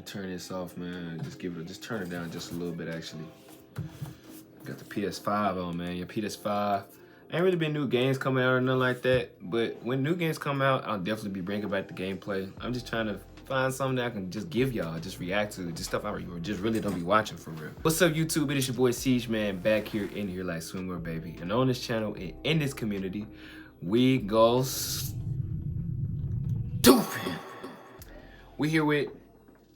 turn this off, man. Just turn it down just a little bit, actually. Got the PS5 on, man. Your PS5. Ain't really been new games coming out or nothing like that, but when new games come out, I'll definitely be bringing back the gameplay. I'm just trying to find something that I can just give y'all, just react to, just stuff I just really don't be watching for real. What's up, YouTube? It is your boy Siege, man, back here in here like swimwear, baby. And on this channel and in this community, we go stupid. We here with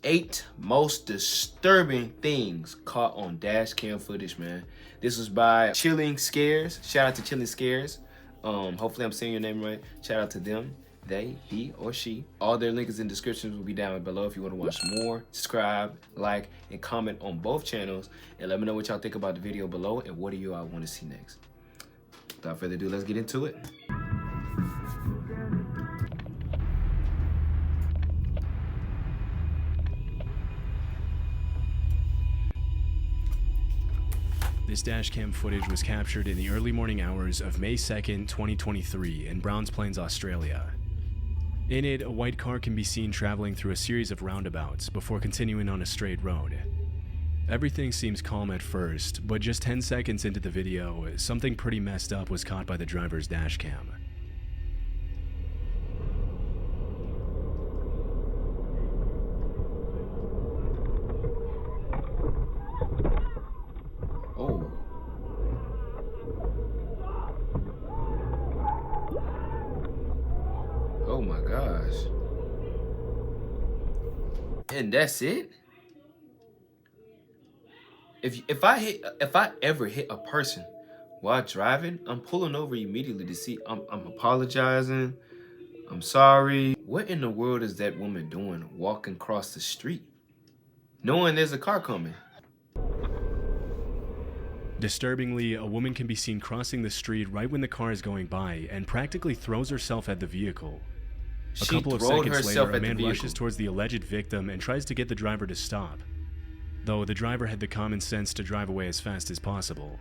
8 most disturbing things caught on dash cam footage, man. This was by Scariest. Shout out to Scariest. Hopefully I'm saying your name right. Shout out to them, they, he, or she. All their links in the descriptions will be down below if you want to watch more. Subscribe, like, and comment on both channels. And let me know what y'all think about the video below and what do you all want to see next. Without further ado, let's get into it. This dashcam footage was captured in the early morning hours of May 2nd, 2023 in Browns Plains, Australia. In it, a white car can be seen traveling through a series of roundabouts before continuing on a straight road. Everything seems calm at first, but just 10 seconds into the video, something pretty messed up was caught by the driver's dashcam. Oh my gosh. And that's it? If I ever hit a person while driving, I'm pulling over immediately to see. I'm apologizing. I'm sorry. What in the world is that woman doing walking across the street, knowing there's a car coming? Disturbingly, a woman can be seen crossing the street right when the car is going by and practically throws herself at the vehicle. A couple of seconds later, a man rushes towards the alleged victim and tries to get the driver to stop, though the driver had the common sense to drive away as fast as possible.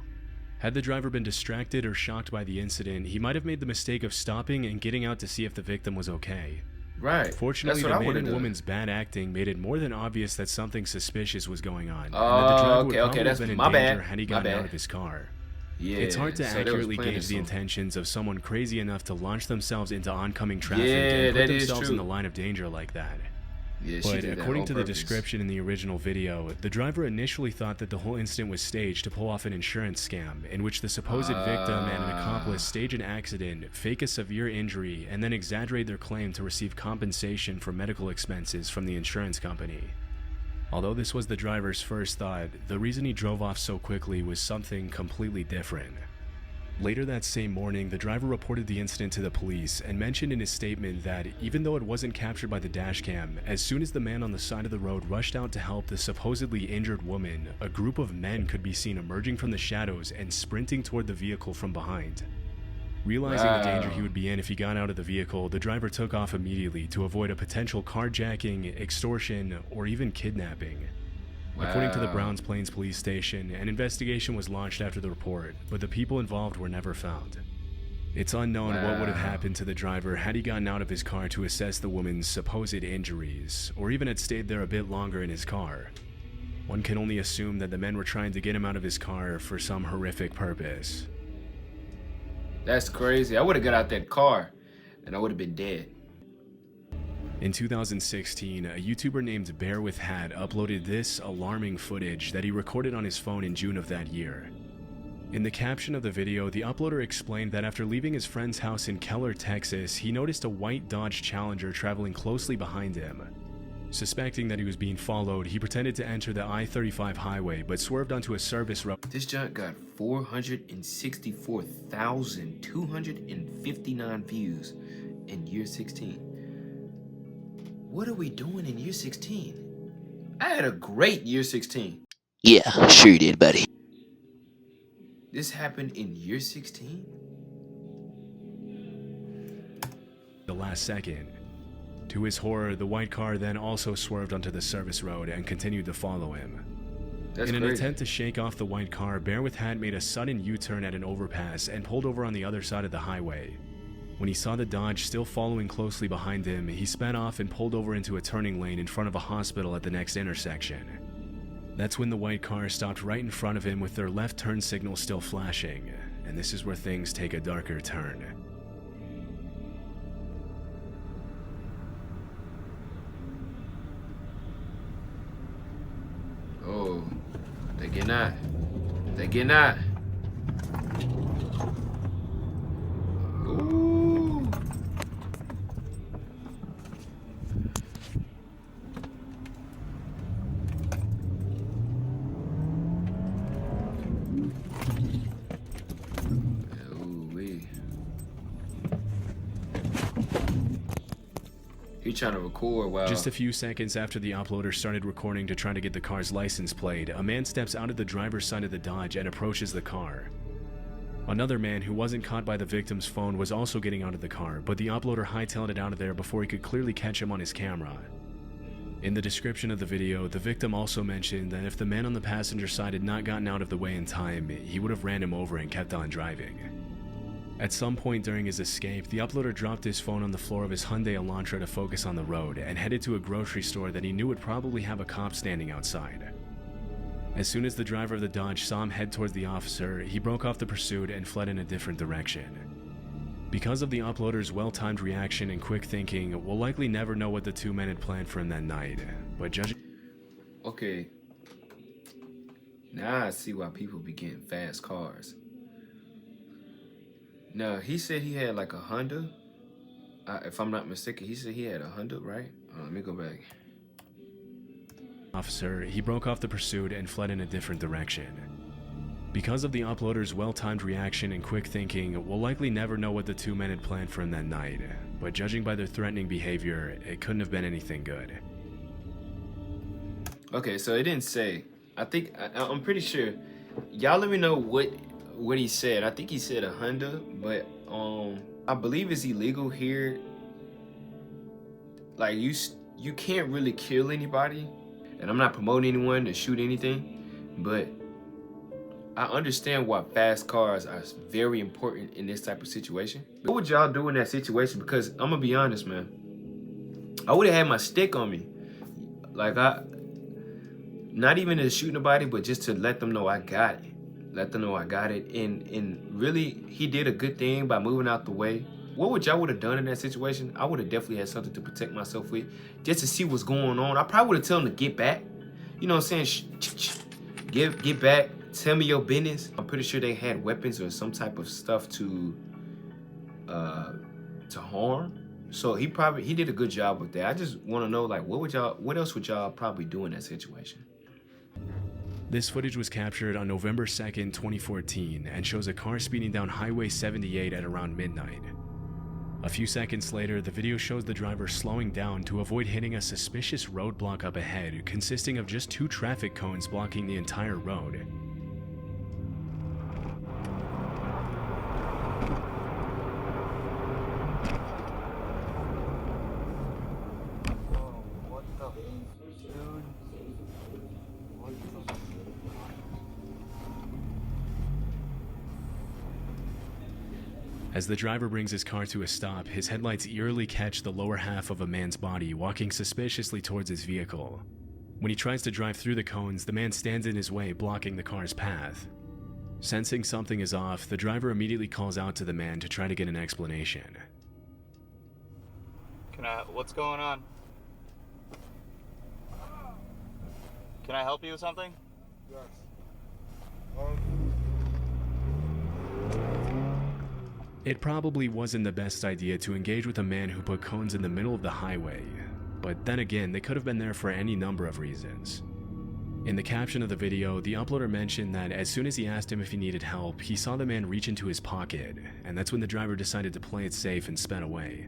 Had the driver been distracted or shocked by the incident, he might have made the mistake of stopping and getting out to see if the victim was okay. Right. Fortunately, the man and woman's bad acting made it more than obvious that something suspicious was going on, and that the driver would probably have been in danger had he gotten out of his car. Yeah, it's hard to accurately gauge the intentions of someone crazy enough to launch themselves into oncoming traffic and put themselves in the line of danger like that. But according to the description in the original video, the driver initially thought that the whole incident was staged to pull off an insurance scam in which the supposed victim and an accomplice stage an accident, fake a severe injury, and then exaggerate their claim to receive compensation for medical expenses from the insurance company. Although this was the driver's first thought, the reason he drove off so quickly was something completely different. Later that same morning, the driver reported the incident to the police and mentioned in his statement that even though it wasn't captured by the dashcam, as soon as the man on the side of the road rushed out to help the supposedly injured woman, a group of men could be seen emerging from the shadows and sprinting toward the vehicle from behind. Realizing the danger he would be in if he got out of the vehicle, the driver took off immediately to avoid a potential carjacking, extortion, or even kidnapping. According to the Browns Plains police station, an investigation was launched after the report, but the people involved were never found. It's unknown what would have happened to the driver had he gotten out of his car to assess the woman's supposed injuries, or even had stayed there a bit longer in his car. One can only assume that the men were trying to get him out of his car for some horrific purpose. That's crazy. I would have got out that car and I would have been dead. In 2016, a YouTuber named Bear with Hat uploaded this alarming footage that he recorded on his phone in June of that year. In the caption of the video, the uploader explained that after leaving his friend's house in Keller, Texas, he noticed a white Dodge Challenger traveling closely behind him. Suspecting that he was being followed, he pretended to enter the I-35 highway, but swerved onto a service road. This junk got 464,259 views in year 16. What are we doing in year 16? I had a great year 16. Yeah, sure you did, buddy. This happened in year 16? The last second. To his horror, the white car then also swerved onto the service road and continued to follow him. In an attempt to shake off the white car, Bear with Hat made a sudden U-turn at an overpass and pulled over on the other side of the highway. When he saw the Dodge still following closely behind him, he sped off and pulled over into a turning lane in front of a hospital at the next intersection. That's when the white car stopped right in front of him with their left turn signal still flashing, and this is where things take a darker turn. Oh, they're getting out. They're getting out. Ooh. He trying to record while... Just a few seconds after the uploader started recording to try to get the car's license plate, a man steps out of the driver's side of the Dodge and approaches the car. Another man who wasn't caught by the victim's phone was also getting out of the car, but the uploader hightailed it out of there before he could clearly catch him on his camera. In the description of the video, the victim also mentioned that if the man on the passenger side had not gotten out of the way in time, he would have ran him over and kept on driving. At some point during his escape, the uploader dropped his phone on the floor of his Hyundai Elantra to focus on the road and headed to a grocery store that he knew would probably have a cop standing outside. As soon as the driver of the Dodge saw him head towards the officer, he broke off the pursuit and fled in a different direction. Because of the uploader's well-timed reaction and quick thinking, we'll likely never know what the two men had planned for him that night, but judging... Okay. Now I see why people be getting fast cars. Now, he said he had like a Honda. If I'm not mistaken, he said he had a Honda, right? Let me go back. Officer, he broke off the pursuit and fled in a different direction. Because of the uploader's well-timed reaction and quick thinking, we'll likely never know what the two men had planned for him that night, but judging by their threatening behavior, it couldn't have been anything good. Okay, so it didn't say. I'm pretty sure. Y'all let me know what he said. I think he said a Honda, but I believe it's illegal here. Like you can't really kill anybody, and I'm not promoting anyone to shoot anything, but I understand why fast cars are very important in this type of situation. What would y'all do in that situation? Because I'm gonna be honest, man, I would have had my stick on me, like not even to shoot nobody, but just to let them know I got it. Let them know I got it. And really, he did a good thing by moving out the way. What would y'all would have done in that situation? I would have definitely had something to protect myself with, just to see what's going on. I probably would have told him to get back. You know what I'm saying? Get back. Tell me your business. I'm pretty sure they had weapons or some type of stuff to harm. So he did a good job with that. I just want to know, like, what else would y'all probably do in that situation? This footage was captured on November 2nd, 2014, and shows a car speeding down Highway 78 at around midnight. A few seconds later, the video shows the driver slowing down to avoid hitting a suspicious roadblock up ahead, consisting of just 2 traffic cones blocking the entire road. As the driver brings his car to a stop, his headlights eerily catch the lower half of a man's body walking suspiciously towards his vehicle. When he tries to drive through the cones, the man stands in his way, blocking the car's path. Sensing something is off, the driver immediately calls out to the man to try to get an explanation. What's going on? Can I help you with something? Yes. It probably wasn't the best idea to engage with a man who put cones in the middle of the highway, but then again, they could have been there for any number of reasons. In the caption of the video, the uploader mentioned that as soon as he asked him if he needed help, he saw the man reach into his pocket, and that's when the driver decided to play it safe and sped away.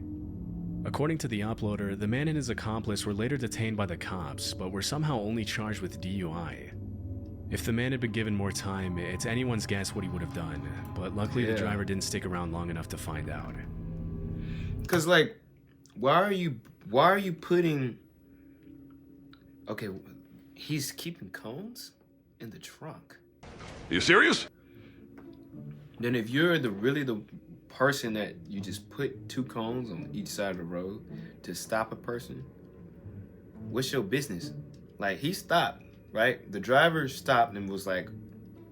According to the uploader, the man and his accomplice were later detained by the cops, but were somehow only charged with DUI. If the man had been given more time, it's anyone's guess what he would have done, but luckily the driver didn't stick around long enough to find out. Cause like, why are you putting, okay, he's keeping cones in the trunk. Are you serious? Then if you're the person that you just put 2 cones on each side of the road to stop a person, what's your business? Like, he stopped, right? The driver stopped and was like,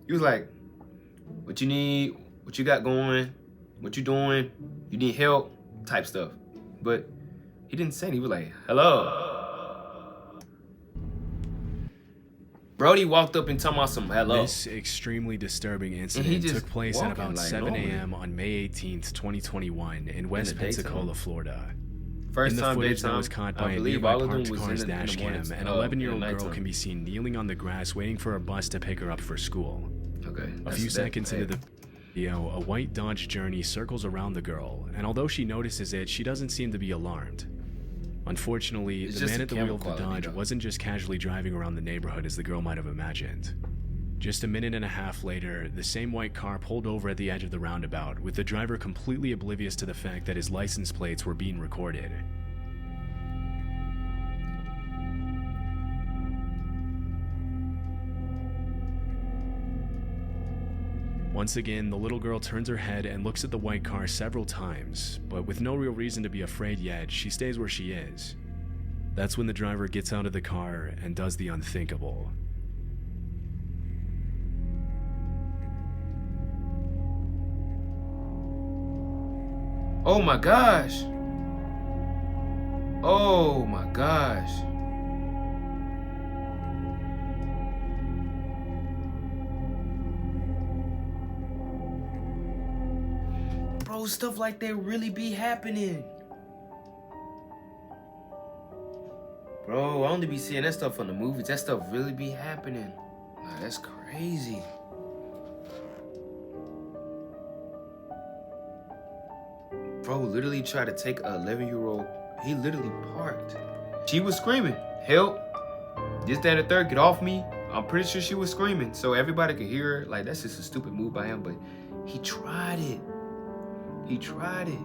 he was like, what you need, what you got going, what you doing, you need help, type stuff. But he didn't say it. He was like, hello. Brody walked up and talking about some hello. This extremely disturbing incident took place at about 7 a.m. on May 18th, 2021 in West Pensacola, Florida. First in the time footage daytime, that was caught by I a believe nearby all of them parked was car's in the dash morning, cam. An in 11-year-old the girl nighttime. can be seen kneeling on the grass waiting for a bus to pick her up for school. Okay. A few seconds into the video, a white Dodge Journey circles around the girl, and although she notices it, she doesn't seem to be alarmed. Unfortunately, the man at the wheel of the Dodge wasn't just casually driving around the neighborhood as the girl might have imagined. Just a minute and a half later, the same white car pulled over at the edge of the roundabout, with the driver completely oblivious to the fact that his license plates were being recorded. Once again, the little girl turns her head and looks at the white car several times, but with no real reason to be afraid yet, she stays where she is. That's when the driver gets out of the car and does the unthinkable. Oh my gosh. Oh my gosh. Bro, stuff like that really be happening. Bro, I only be seeing that stuff on the movies. That stuff really be happening. Nah, that's crazy. Bro literally tried to take an 11-year-old. He literally parked. She was screaming, help. This, that, and the third, get off me. I'm pretty sure she was screaming so everybody could hear her. Like, that's just a stupid move by him, but he tried it. He tried it.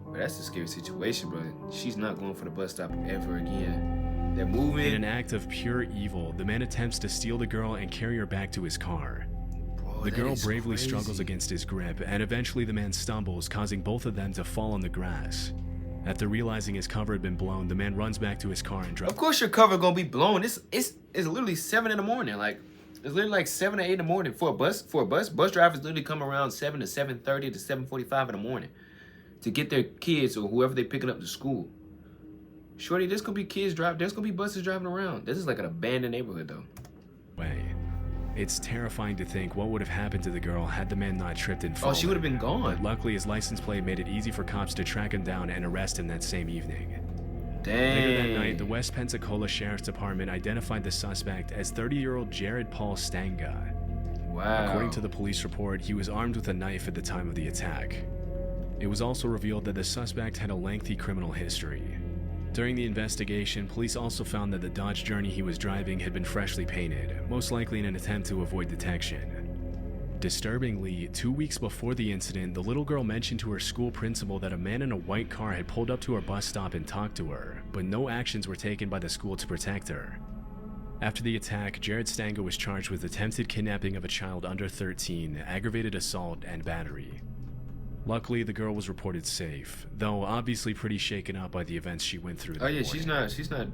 But that's a scary situation, bro. She's not going for the bus stop ever again. They're moving. In an act of pure evil, the man attempts to steal the girl and carry her back to his car. The girl bravely struggles against his grip, and eventually the man stumbles, causing both of them to fall on the grass. After realizing his cover had been blown, the man runs back to his car and drives. Of course your cover gonna be blown. It's literally 7 in the morning. Like, it's literally like 7 or 8 in the morning for a bus. Bus drivers literally come around 7 to 7:30 to 7:45 in the morning to get their kids or whoever they picking up to school. Shorty, there's gonna be kids drive. There's gonna be buses driving around. This is like an abandoned neighborhood, though. It's terrifying to think what would have happened to the girl had the man not tripped and fallen. Oh, she would have been gone. But luckily, his license plate made it easy for cops to track him down and arrest him that same evening. Dang. Later that night, the West Pensacola Sheriff's Department identified the suspect as 30-year-old Jared Paul Stanga. Wow. According to the police report, he was armed with a knife at the time of the attack. It was also revealed that the suspect had a lengthy criminal history. During the investigation, police also found that the Dodge Journey he was driving had been freshly painted, most likely in an attempt to avoid detection. Disturbingly, 2 weeks before the incident, the little girl mentioned to her school principal that a man in a white car had pulled up to her bus stop and talked to her, but no actions were taken by the school to protect her. After the attack, Jared Stanga was charged with attempted kidnapping of a child under 13, aggravated assault, and battery. Luckily, the girl was reported safe, though obviously pretty shaken up by the events she went through that morning. She's not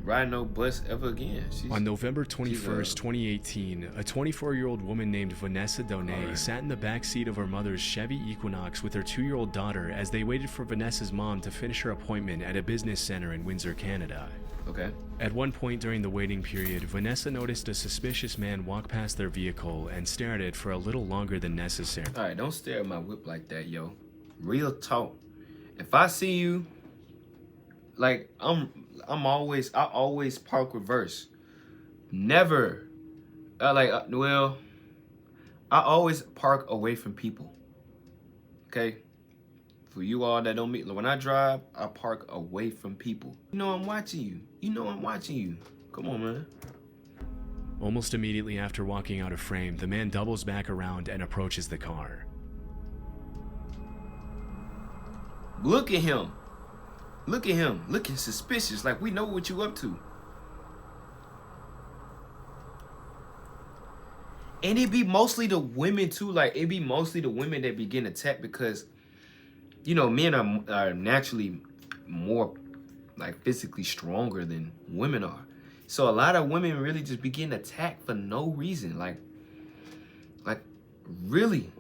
riding no bus ever again. On November 21st, 2018, a 24-year-old woman named Vanessa Donay sat in the back seat of her mother's Chevy Equinox with her 2-year-old daughter as they waited for Vanessa's mom to finish her appointment at a business center in Windsor, Canada. Okay. At one point during the waiting period, Vanessa noticed a suspicious man walk past their vehicle and stare at it for a little longer than necessary. All right, don't stare at my whip like that, yo. Real talk. If I see you, like, I always park reverse. Never. I always park away from people. Okay? For you all that don't meet, when I drive, I park away from people. You know I'm watching you. You know I'm watching you. Come on, man. Almost immediately after walking out of frame, the man doubles back around and approaches the car. Look at him. Look at him. Looking suspicious, like we know what you up to. And it be mostly the women too. Like it be mostly the women that be getting attacked because, you know, men are naturally more like physically stronger than women are. So a lot of women really just be getting attacked for no reason. Like really.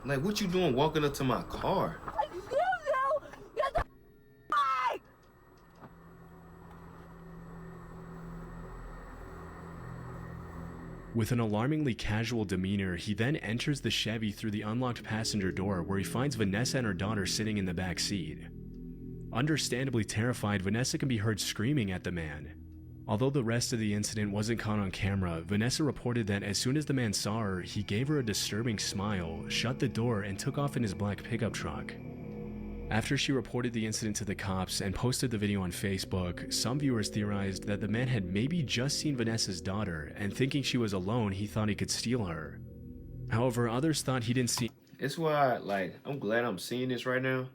Like what you doing walking up to my car? With an alarmingly casual demeanor, he then enters the Chevy through the unlocked passenger door where he finds Vanessa and her daughter sitting in the back seat. Understandably terrified, Vanessa can be heard screaming at the man. Although the rest of the incident wasn't caught on camera, Vanessa reported that as soon as the man saw her, he gave her a disturbing smile, shut the door, and took off in his black pickup truck. After she reported the incident to the cops and posted the video on Facebook, some viewers theorized that the man had maybe just seen Vanessa's daughter, and thinking she was alone, he thought he could steal her. However, others thought he didn't see. It's why, I'm glad I'm seeing this right now.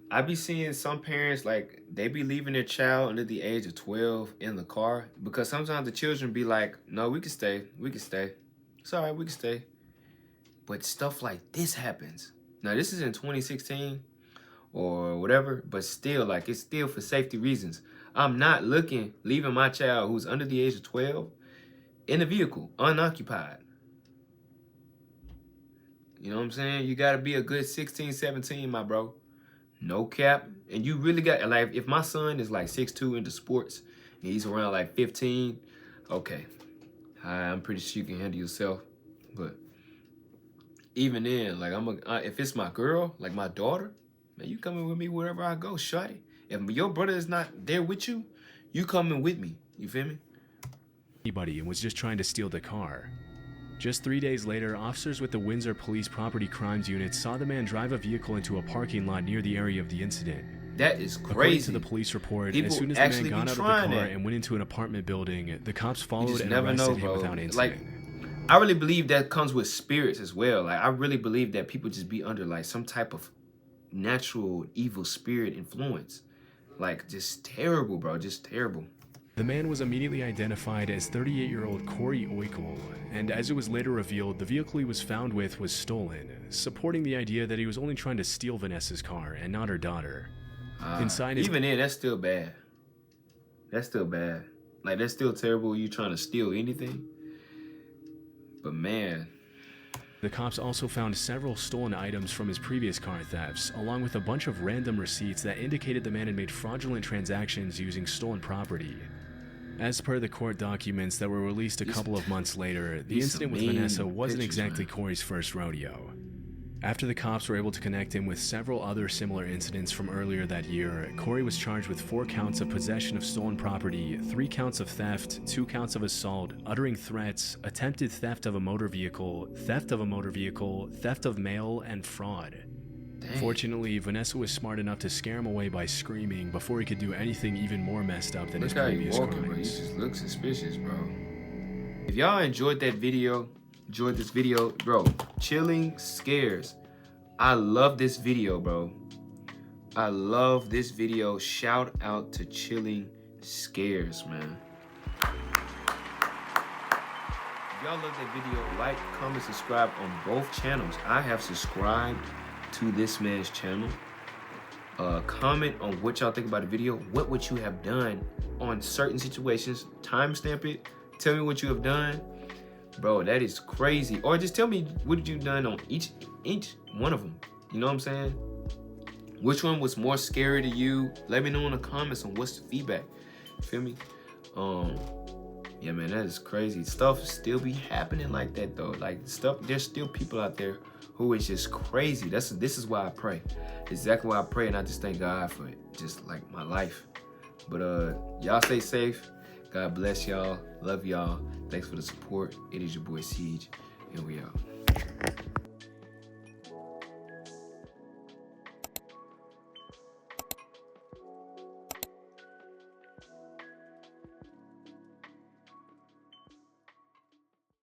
I be seeing some parents, they be leaving their child under the age of 12 in the car, because sometimes the children be like, no, we can stay. It's all right, we can stay. But stuff like this happens. Now, this is in 2016 or whatever, but still, it's still for safety reasons. I'm not leaving my child who's under the age of 12 in a vehicle, unoccupied. You know what I'm saying? You got to be a good 16, 17, my bro. No cap. And you really got, if my son is 6'2" into sports, and he's around 15, okay. I'm pretty sure you can handle yourself. But even then, if it's my girl, my daughter, man, you coming with me wherever I go, shawty. If your brother is not there with you, you coming with me. You feel me? Anybody and was just trying to steal the car. Just 3 days later, officers with the Windsor Police Property Crimes Unit saw the man drive a vehicle into a parking lot near the area of the incident. That is crazy. According to the police report, as soon as the man got out of the car and went into an apartment building, the cops followed and arrested him without incident. I really believe that comes with spirits as well. I really believe that people just be under some type of natural evil spirit influence. Just terrible, bro. Just terrible. The man was immediately identified as 38-year-old Corey Oikel, and as it was later revealed, the vehicle he was found with was stolen, supporting the idea that he was only trying to steal Vanessa's car and not her daughter. Inside his... Even then, that's still bad. That's still bad. That's still terrible you trying to steal anything. But man, the cops also found several stolen items from his previous car thefts, along with a bunch of random receipts that indicated the man had made fraudulent transactions using stolen property. As per the court documents that were released a couple of months later, the incident with Vanessa wasn't exactly Corey's first rodeo. After the cops were able to connect him with several other similar incidents from earlier that year, Corey was charged with 4 counts of possession of stolen property, 3 counts of theft, 2 counts of assault, uttering threats, attempted theft of a motor vehicle, theft of mail, and fraud. Dang. Fortunately, Vanessa was smart enough to scare him away by screaming before he could do anything even more messed up than his previous crimes. Bro. You just look suspicious, bro. If y'all enjoyed this video, bro, Chilling Scares. I love this video, bro. I love this video. Shout out to Chilling Scares, man. If y'all love that video, like, comment, subscribe on both channels. I have subscribed to this man's channel. Comment on what y'all think about the video. What would you have done on certain situations? Timestamp it. Tell me what you have done. Bro, that is crazy. Or just tell me what did you done on each one of them. You know what I'm saying? Which one was more scary to you? Let me know in the comments on what's the feedback. You feel me? Yeah, man, that is crazy. Stuff still be happening like that though. There's still people out there who is just crazy. This is why I pray. Exactly why I pray, and I just thank God for it. Just my life. But y'all stay safe. God bless y'all. Love y'all. Thanks for the support. It is your boy Siege, and we out.